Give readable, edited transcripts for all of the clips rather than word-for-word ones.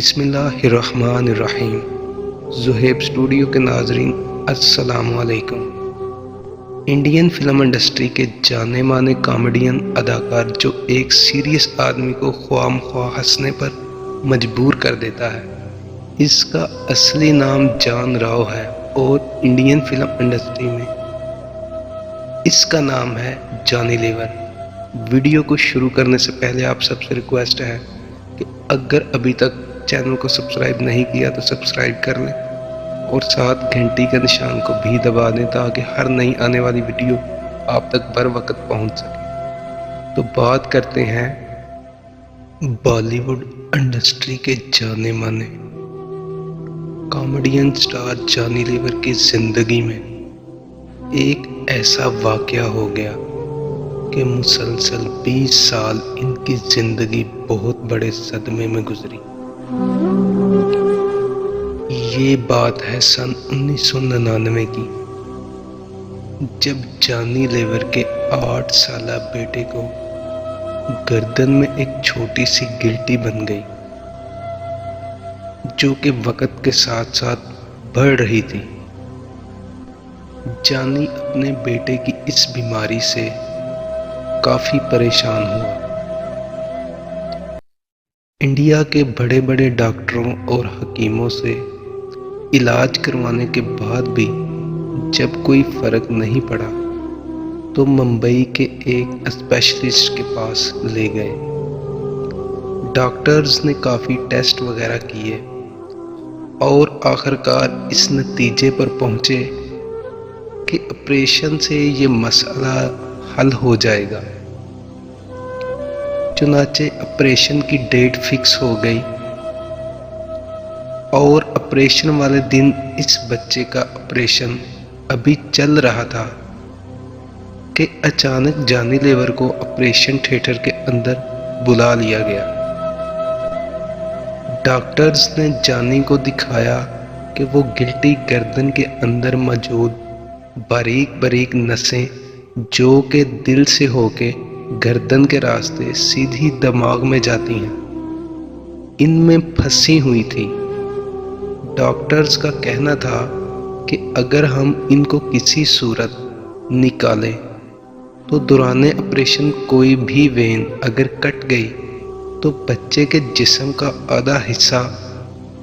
بسم اللہ الرحمن الرحیم۔ زہیب اسٹوڈیو کے ناظرین السلام علیکم۔ انڈین فلم انڈسٹری کے جانے مانے کامیڈین اداکار جو ایک سیریس آدمی کو خواہ مخواہ ہنسنے پر مجبور کر دیتا ہے، اس کا اصلی نام جان راؤ ہے اور انڈین فلم انڈسٹری میں اس کا نام ہے جانی لیور۔ ویڈیو کو شروع کرنے سے پہلے آپ سب سے ریکویسٹ ہے کہ اگر ابھی تک چینل کو سبسکرائب نہیں کیا تو سبسکرائب کر لیں اور ساتھ گھنٹی کے نشان کو بھی دبا دیں تاکہ ہر نئی آنے والی ویڈیو آپ تک بر وقت پہنچ سکے۔ تو بات کرتے ہیں بالی ووڈ انڈسٹری کے جانے مانے کامیڈین سٹار جانی لیور کی زندگی میں ایک ایسا واقعہ ہو گیا کہ مسلسل 20 سال ان کی زندگی بہت بڑے صدمے میں گزری۔ یہ بات ہے سن 1999 کی، جب جانی لیور کے 8 سالہ بیٹے کو گردن میں ایک چھوٹی سی گلٹی بن گئی، جو کہ وقت کے ساتھ ساتھ بڑھ رہی تھی۔ جانی اپنے بیٹے کی اس بیماری سے کافی پریشان ہوا۔ انڈیا کے بڑے بڑے ڈاکٹروں اور حکیموں سے علاج کروانے کے بعد بھی جب کوئی فرق نہیں پڑا تو ممبئی کے ایک اسپیشلسٹ کے پاس لے گئے۔ ڈاکٹرز نے کافی ٹیسٹ وغیرہ کیے اور آخرکار اس نتیجے پر پہنچے کہ آپریشن سے یہ مسئلہ حل ہو جائے گا۔ چنانچہ آپریشن کی ڈیٹ فکس ہو گئی اور آپریشن والے دن اس بچے کا آپریشن ابھی چل رہا تھا کہ اچانک جانی لیور کو آپریشن تھیٹر کے اندر بلا لیا گیا۔ ڈاکٹرز نے جانی کو دکھایا کہ وہ گلٹی گردن کے اندر موجود باریک باریک نسیں جو کہ دل سے ہو کے گردن کے راستے سیدھی دماغ میں جاتی ہیں، ان میں پھنسی ہوئی تھی۔ ڈاکٹرز کا کہنا تھا کہ اگر ہم ان کو کسی صورت نکالیں تو دوران آپریشن کوئی بھی وین اگر کٹ گئی تو بچے کے جسم کا آدھا حصہ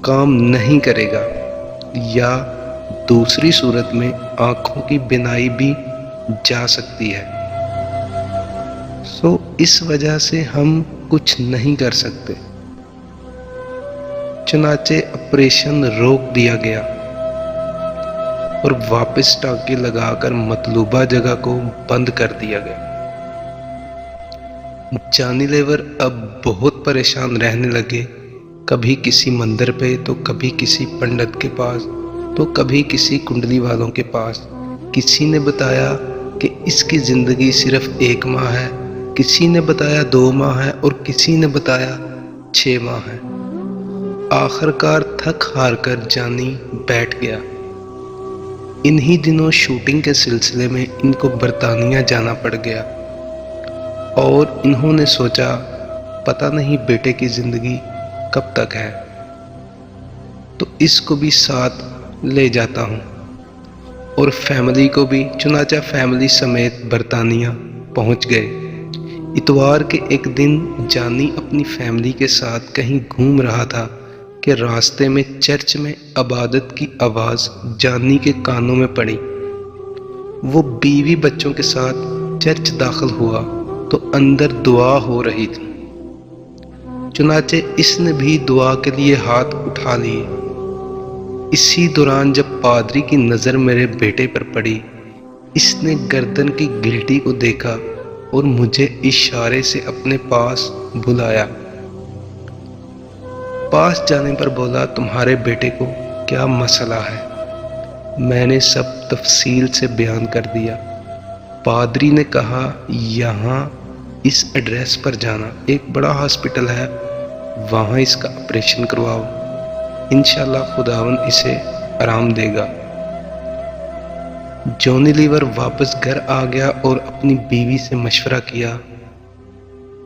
کام نہیں کرے گا، یا دوسری صورت میں آنکھوں کی بینائی بھی جا سکتی ہے۔ اس وجہ سے ہم کچھ نہیں کر سکتے۔ چنانچہ آپریشن روک دیا گیا اور واپس ٹانکے لگا کر مطلوبہ جگہ کو بند کر دیا گیا۔ جانی لیور اب بہت پریشان رہنے لگے، کبھی کسی مندر پہ تو کبھی کسی پنڈت کے پاس تو کبھی کسی کنڈلی والوں کے پاس۔ کسی نے بتایا کہ اس کی زندگی صرف 1 ماہ ہے، کسی نے بتایا 2 ماہ ہے اور کسی نے بتایا 6 ماہ ہے۔ آخرکار تھک ہار کر جانی بیٹھ گیا۔ انہی دنوں شوٹنگ کے سلسلے میں ان کو برطانیہ جانا پڑ گیا اور انہوں نے سوچا پتہ نہیں بیٹے کی زندگی کب تک ہے، تو اس کو بھی ساتھ لے جاتا ہوں اور فیملی کو بھی۔ چنانچہ فیملی سمیت برطانیہ پہنچ گئے۔ اتوار کے ایک دن جانی اپنی فیملی کے ساتھ کہیں گھوم رہا تھا کہ راستے میں چرچ میں عبادت کی آواز جانی کے کانوں میں پڑی۔ وہ بیوی بچوں کے ساتھ چرچ داخل ہوا تو اندر دعا ہو رہی تھی۔ چنانچہ اس نے بھی دعا کے لیے ہاتھ اٹھا لیے۔ اسی دوران جب پادری کی نظر میرے بیٹے پر پڑی، اس نے گردن کی گلٹی کو دیکھا اور مجھے اشارے سے اپنے پاس بلایا۔ پاس جانے پر بولا تمہارے بیٹے کو کیا مسئلہ ہے؟ میں نے سب تفصیل سے بیان کر دیا۔ پادری نے کہا یہاں اس ایڈریس پر جانا، ایک بڑا ہاسپٹل ہے، وہاں اس کا آپریشن کرواؤ، انشاءاللہ خداوند اسے آرام دے گا۔ جانی لیور واپس گھر آ گیا اور اپنی بیوی سے مشورہ کیا